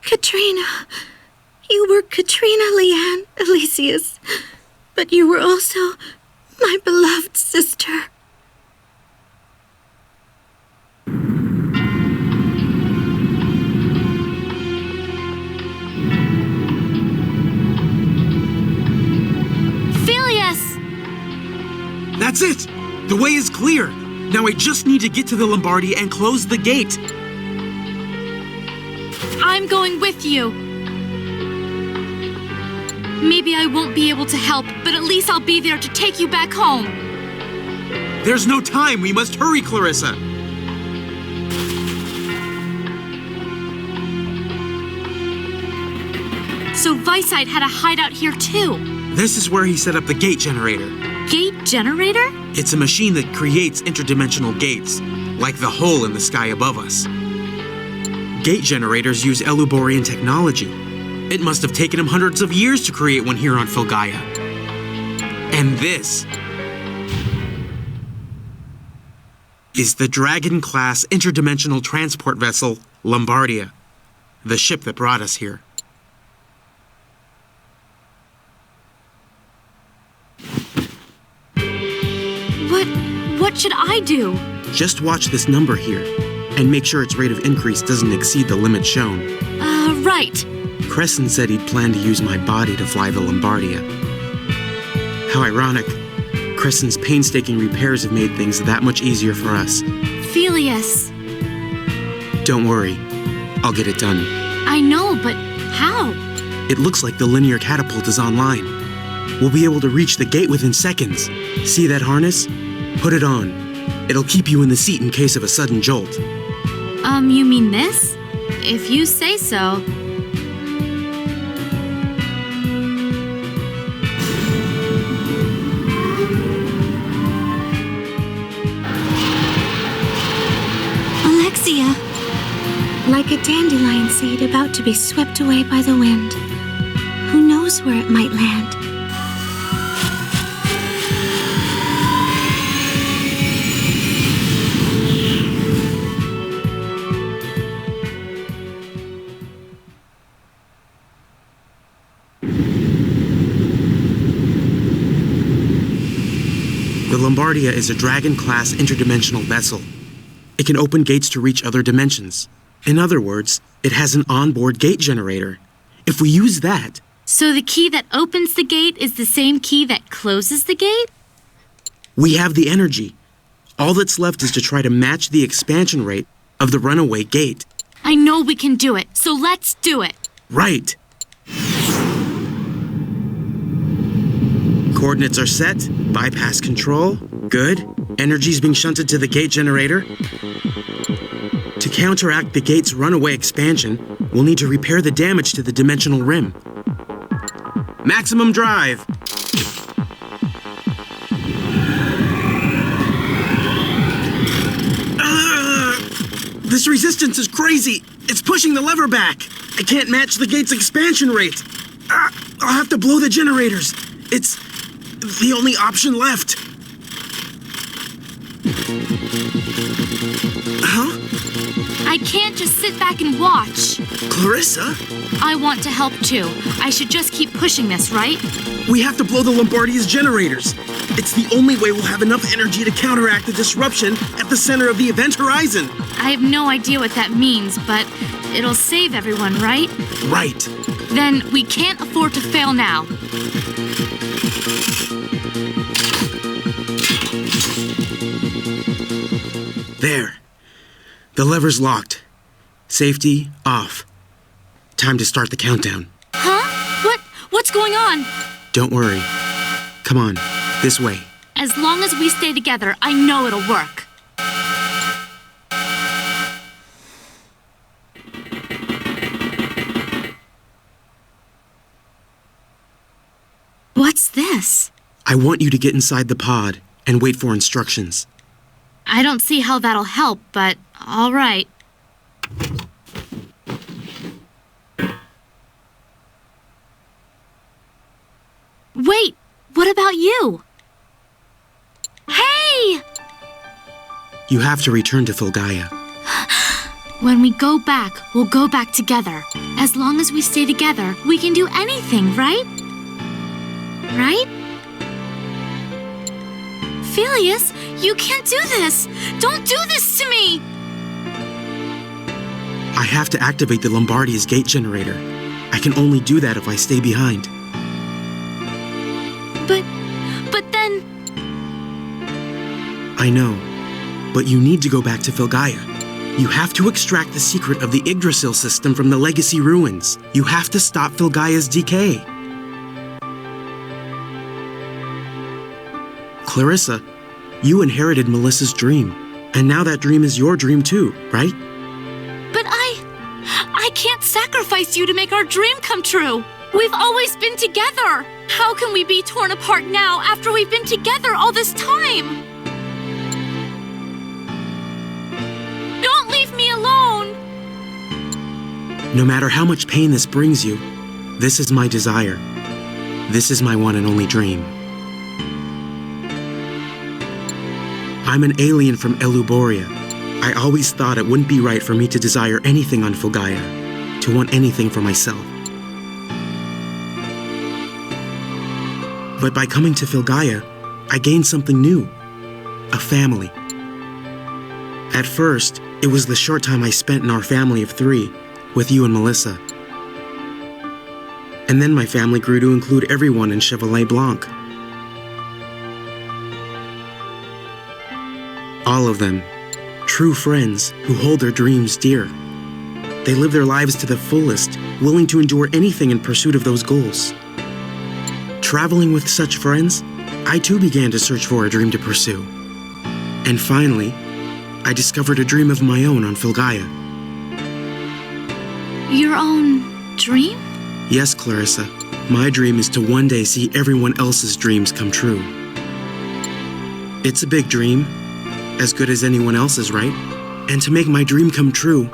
Katrina. You were Katrina Leanne Elysius, but you were also my beloved sister. Felius! That's it! The way is clear. Now I just need to get to the Lombardi and close the gate. I'm going with you. Maybe I won't be able to help, but at least I'll be there to take you back home. There's no time. We must hurry, Clarissa. So Vicite had a hideout here too. This is where he set up the gate generator. Gate generator? It's a machine that creates interdimensional gates, like the hole in the sky above us. Gate generators use Eluborian technology. It must have taken him hundreds of years to create one here on Filgaia. And this is the Dragon-class interdimensional transport vessel, Lombardia, the ship that brought us here. What should I do? Just watch this number here, and make sure its rate of increase doesn't exceed the limit shown. Right. Crescent said he'd plan to use my body to fly the Lombardia. How ironic. Crescent's painstaking repairs have made things that much easier for us. Felius. Don't worry. I'll get it done. I know, but how? It looks like the linear catapult is online. We'll be able to reach the gate within seconds. See that harness? Put it on. It'll keep you in the seat in case of a sudden jolt. You mean this? If you say so. Alexia. Like a dandelion seed about to be swept away by the wind. Who knows where it might land? The Lombardia is a Dragon-class interdimensional vessel. It can open gates to reach other dimensions. In other words, it has an onboard gate generator. If we use that... So the key that opens the gate is the same key that closes the gate? We have the energy. All that's left is to try to match the expansion rate of the runaway gate. I know we can do it, so let's do it. Right. Coordinates are set. Bypass control. Good. Energy's being shunted to the gate generator. To counteract the gate's runaway expansion, we'll need to repair the damage to the dimensional rim. Maximum drive. This resistance is crazy. It's pushing the lever back. I can't match the gate's expansion rate. I'll have to blow the generators. It's the only option left. Huh? I can't just sit back and watch. Clarissa? I want to help too. I should just keep pushing this, right? We have to blow the Lombardia's generators. It's the only way we'll have enough energy to counteract the disruption at the center of the event horizon. I have no idea what that means, but it'll save everyone, right? Right. Then we can't afford to fail now. There. The lever's locked. Safety off. Time to start the countdown. Huh? What's going on? Don't worry. Come on, this way. As long as we stay together, I know it'll work. What's this? I want you to get inside the pod and wait for instructions. I don't see how that'll help, but all right. Wait, what about you? Hey! You have to return to Filgaia. When we go back, we'll go back together. As long as we stay together, we can do anything, right? Right? Felius, you can't do this! Don't do this to me! I have to activate the Lombardi's gate generator. I can only do that if I stay behind. But then... I know, but you need to go back to Filgaia. You have to extract the secret of the Yggdrasil system from the Legacy ruins. You have to stop Filgaia's decay. Clarissa, you inherited Melissa's dream, and now that dream is your dream too, right? But I can't sacrifice you to make our dream come true. We've always been together. How can we be torn apart now after we've been together all this time? Don't leave me alone. No matter how much pain this brings you, this is my desire. This is my one and only dream. I'm an alien from Eluboria. I always thought it wouldn't be right for me to desire anything on Filgaia, to want anything for myself. But by coming to Filgaia, I gained something new. A family. At first, it was the short time I spent in our family of 3, with you and Melissa. And then my family grew to include everyone in Chevalier Blanc. All of them, true friends who hold their dreams dear. They live their lives to the fullest, willing to endure anything in pursuit of those goals. Traveling with such friends, I too began to search for a dream to pursue. And finally, I discovered a dream of my own on Filgaia. Your own dream? Yes, Clarissa. My dream is to one day see everyone else's dreams come true. It's a big dream, as good as anyone else's, right? And to make my dream come true,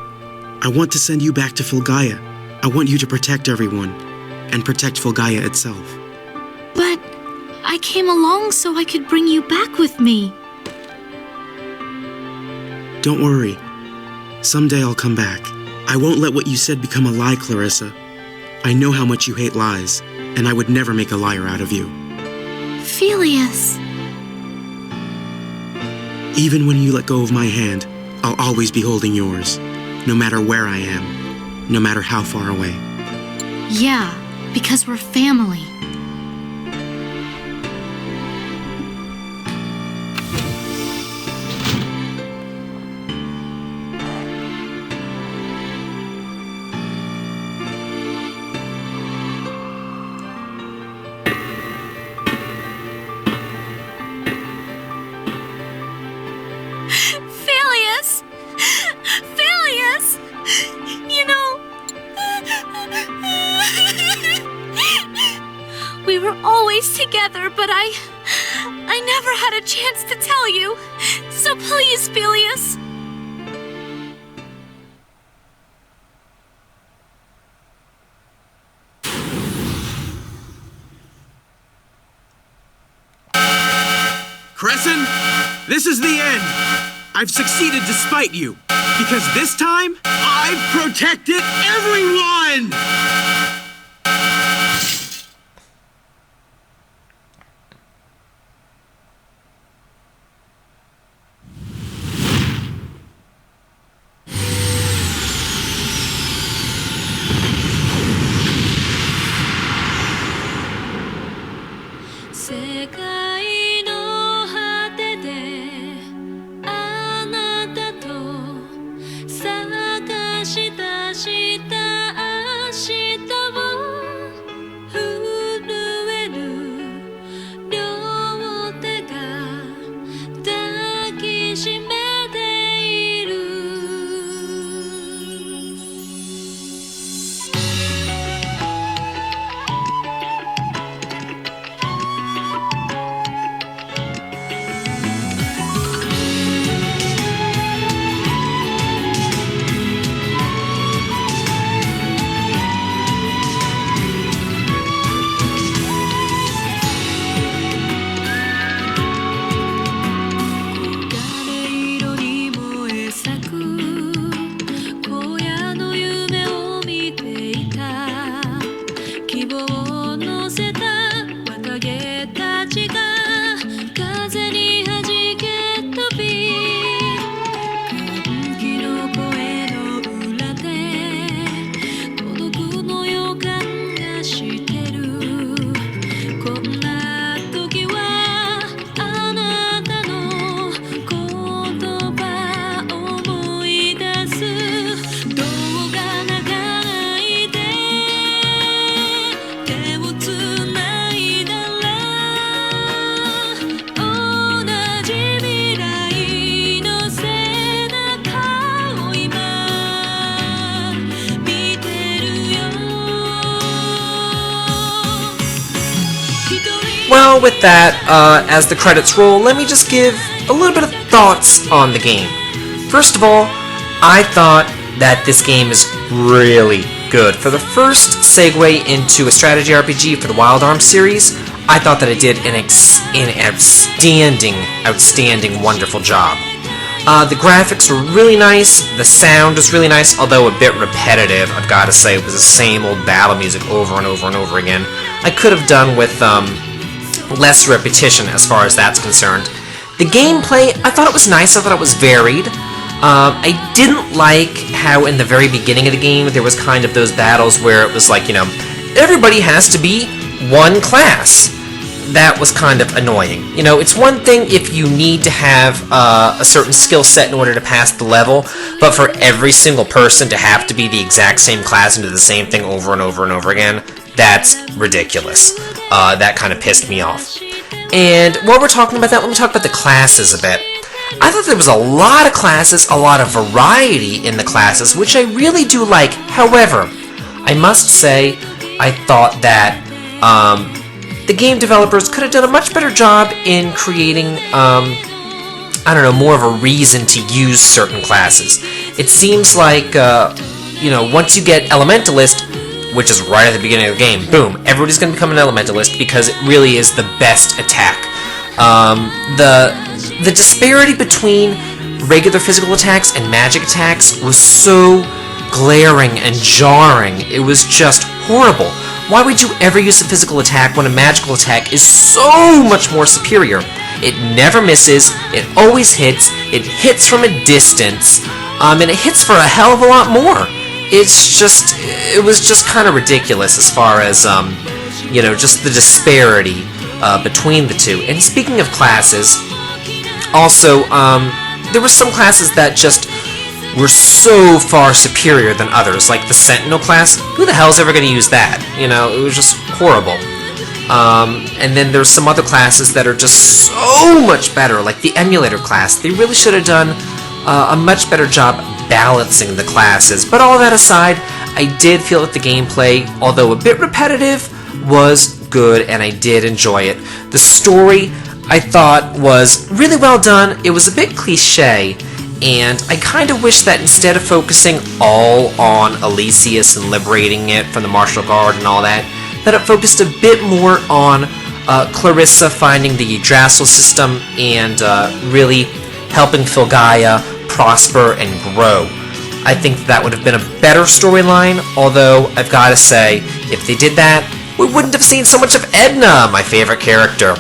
I want to send you back to Filgaia. I want you to protect everyone, and protect Filgaia itself. But I came along so I could bring you back with me. Don't worry. Someday I'll come back. I won't let what you said become a lie, Clarissa. I know how much you hate lies, and I would never make a liar out of you. Felius. Even when you let go of my hand, I'll always be holding yours, no matter where I am, no matter how far away. Yeah, because we're family. Felius! You know... We were always together, but I never had a chance to tell you. So please, Felius. Crescent, this is the end. I've succeeded despite you, because this time, I've protected everyone! along with that, as the credits roll, let me just give a little bit of thoughts on the game. First of all, I thought that this game is really good. For the first segue into a strategy RPG for the Wild Arms series, I thought that it did an outstanding, wonderful job. The graphics were really nice, the sound was really nice, although a bit repetitive, I've got to say. It was the same old battle music over and over and over again. I could have done with less repetition as far as that's concerned. The gameplay, I thought it was nice, I thought it was varied. I didn't like how in the very beginning of the game there was kind of those battles where it was like, everybody has to be one class. That was kind of annoying. It's one thing if you need to have a certain skill set in order to pass the level, but for every single person to have to be the exact same class and do the same thing over and over and over again, that's ridiculous. That kind of pissed me off. And while we're talking about that, let me talk about the classes a bit. I thought there was a lot of classes, a lot of variety in the classes, which I really do like. However, I must say, I thought that the game developers could have done a much better job in creating, more of a reason to use certain classes. It seems like, once you get Elementalist, which is right at the beginning of the game, boom, everybody's going to become an Elementalist because it really is the best attack. The disparity between regular physical attacks and magic attacks was so glaring and jarring. It was just horrible. Why would you ever use a physical attack when a magical attack is so much more superior? It never misses, it always hits, it hits from a distance, and it hits for a hell of a lot more. It was just kind of ridiculous as far as, just the disparity between the two. And speaking of classes, also, there were some classes that just were so far superior than others, like the Sentinel class. Who the hell's ever going to use that? It was just horrible. And then there's some other classes that are just so much better, like the Emulator class. They really should have done a much better job balancing the classes. But all that aside, I did feel that the gameplay, although a bit repetitive, was good, and I did enjoy it. The story, I thought, was really well done. It was a bit cliche, and I kind of wish that instead of focusing all on Elysius and liberating it from the martial guard and all that it focused a bit more on Clarissa finding the Yggdrasil system and really helping Filgaia prosper and grow. I think that would have been a better storyline, although I've got to say, if they did that, we wouldn't have seen so much of Edna, my favorite character.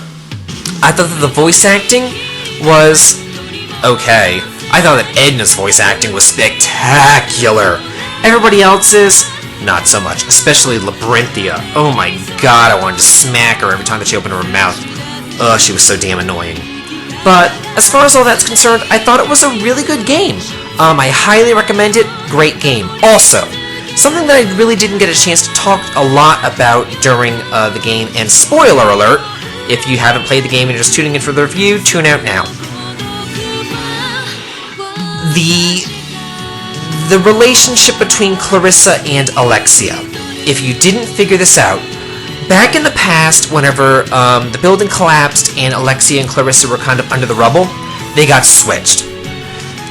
I thought that the voice acting was okay. I thought that Edna's voice acting was spectacular. Everybody else's, not so much, especially Labyrinthia. Oh my god, I wanted to smack her every time that she opened her mouth. Ugh, she was so damn annoying. But as far as all that's concerned, I thought it was a really good game. I highly recommend it. Great game. Also, something that I really didn't get a chance to talk a lot about during the game, and spoiler alert, if you haven't played the game and you're just tuning in for the review, tune out now. The relationship between Clarissa and Alexia. If you didn't figure this out, back in the past, whenever the building collapsed and Alexia and Clarissa were kind of under the rubble, they got switched.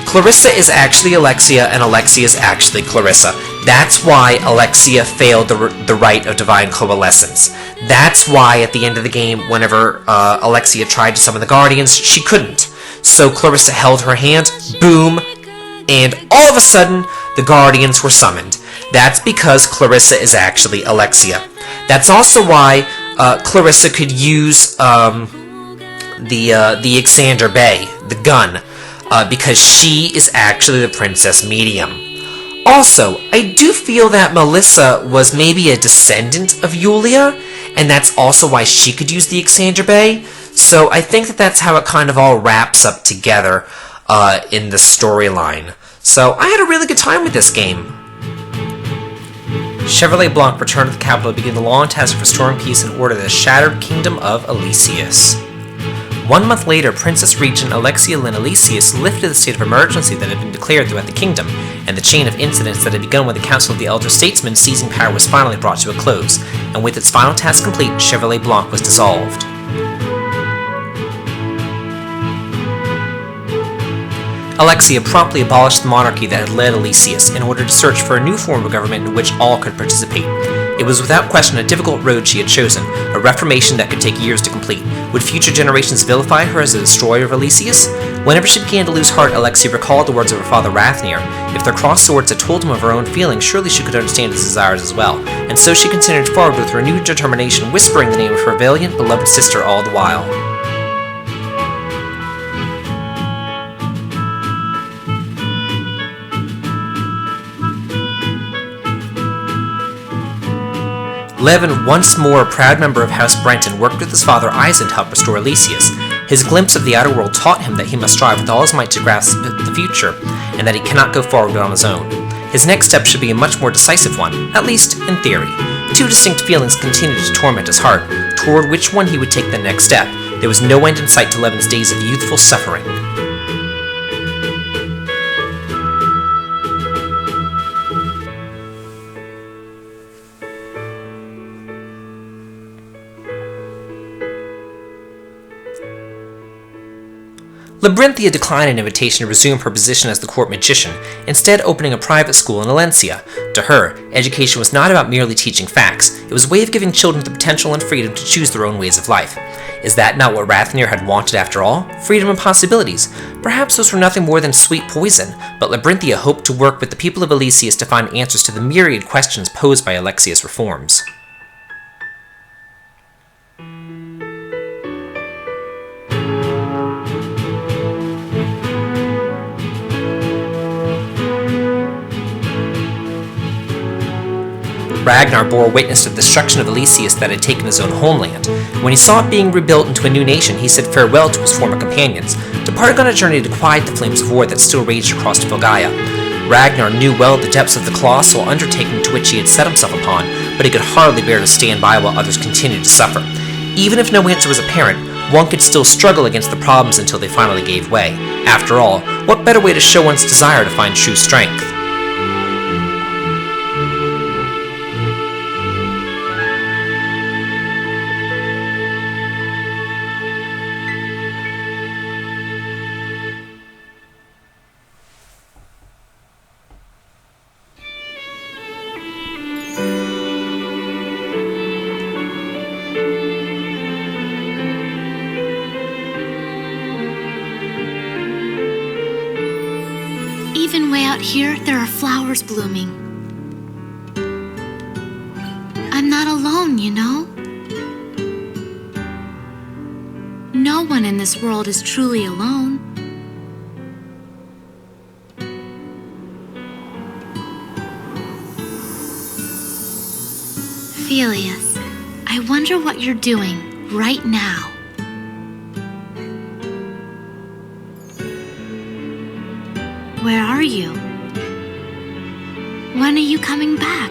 Clarissa is actually Alexia, and Alexia is actually Clarissa. That's why Alexia failed the rite of divine coalescence. That's why at the end of the game, whenever Alexia tried to summon the Guardians, she couldn't. So Clarissa held her hand, boom, and all of a sudden, the Guardians were summoned. That's because Clarissa is actually Alexia. That's also why Clarissa could use the Ixander Bay, the gun, because she is actually the Princess Medium. Also, I do feel that Melissa was maybe a descendant of Yulia, and that's also why she could use the Ixander Bay. So I think that that's how it kind of all wraps up together in the storyline. So I had a really good time with this game. Chevrolet Blanc returned to the capital to begin the long task of restoring peace and order in the shattered kingdom of Elysius. 1 month later, Princess Regent Alexia Lynn Elysius lifted the state of emergency that had been declared throughout the kingdom, and the chain of incidents that had begun when the Council of the Elder Statesmen seizing power was finally brought to a close, and with its final task complete, Chevrolet Blanc was dissolved. Alexia promptly abolished the monarchy that had led Elysius in order to search for a new form of government in which all could participate. It was without question a difficult road she had chosen, a reformation that could take years to complete. Would future generations vilify her as a destroyer of Elysius? Whenever she began to lose heart, Alexia recalled the words of her father Rathnir. If their crossed swords had told him of her own feelings, surely she could understand his desires as well, and so she continued forward with renewed determination, whispering the name of her valiant, beloved sister all the while. Levin, once more a proud member of House Brenton, worked with his father Eisen to help restore Elysius. His glimpse of the outer world taught him that he must strive with all his might to grasp the future, and that he cannot go forward on his own. His next step should be a much more decisive one, at least in theory. Two distinct feelings continued to torment his heart, toward which one he would take the next step. There was no end in sight to Levin's days of youthful suffering. Labyrinthia declined an invitation to resume her position as the court magician, instead opening a private school in Alencia. To her, education was not about merely teaching facts, it was a way of giving children the potential and freedom to choose their own ways of life. Is that not what Rathnir had wanted after all? Freedom and possibilities. Perhaps those were nothing more than sweet poison, but Labyrinthia hoped to work with the people of Elysius to find answers to the myriad questions posed by Alexia's reforms. Ragnar bore witness to the destruction of Elysius that had taken his own homeland. When he saw it being rebuilt into a new nation, he said farewell to his former companions, departing on a journey to quiet the flames of war that still raged across Filgaia. Ragnar knew well the depths of the colossal undertaking to which he had set himself upon, but he could hardly bear to stand by while others continued to suffer. Even if no answer was apparent, one could still struggle against the problems until they finally gave way. After all, what better way to show one's desire to find true strength? Even way out here, there are flowers blooming. I'm not alone, you know? No one in this world is truly alone. Felius, I wonder what you're doing right now. Where are you? When are you coming back?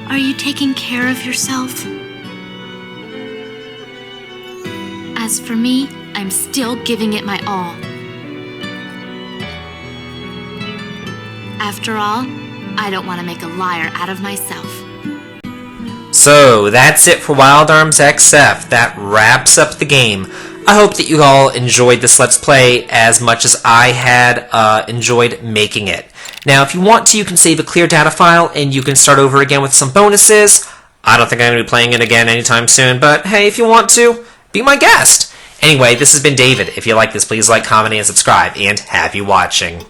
Are you taking care of yourself? As for me, I'm still giving it my all. After all, I don't want to make a liar out of myself. So, that's it for Wild Arms XF. That wraps up the game. I hope that you all enjoyed this Let's Play as much as I had enjoyed making it. Now, if you want to, you can save a clear data file, and you can start over again with some bonuses. I don't think I'm going to be playing it again anytime soon, but hey, if you want to, be my guest. Anyway, this has been David. If you like this, please like, comment, and subscribe, and happy watching.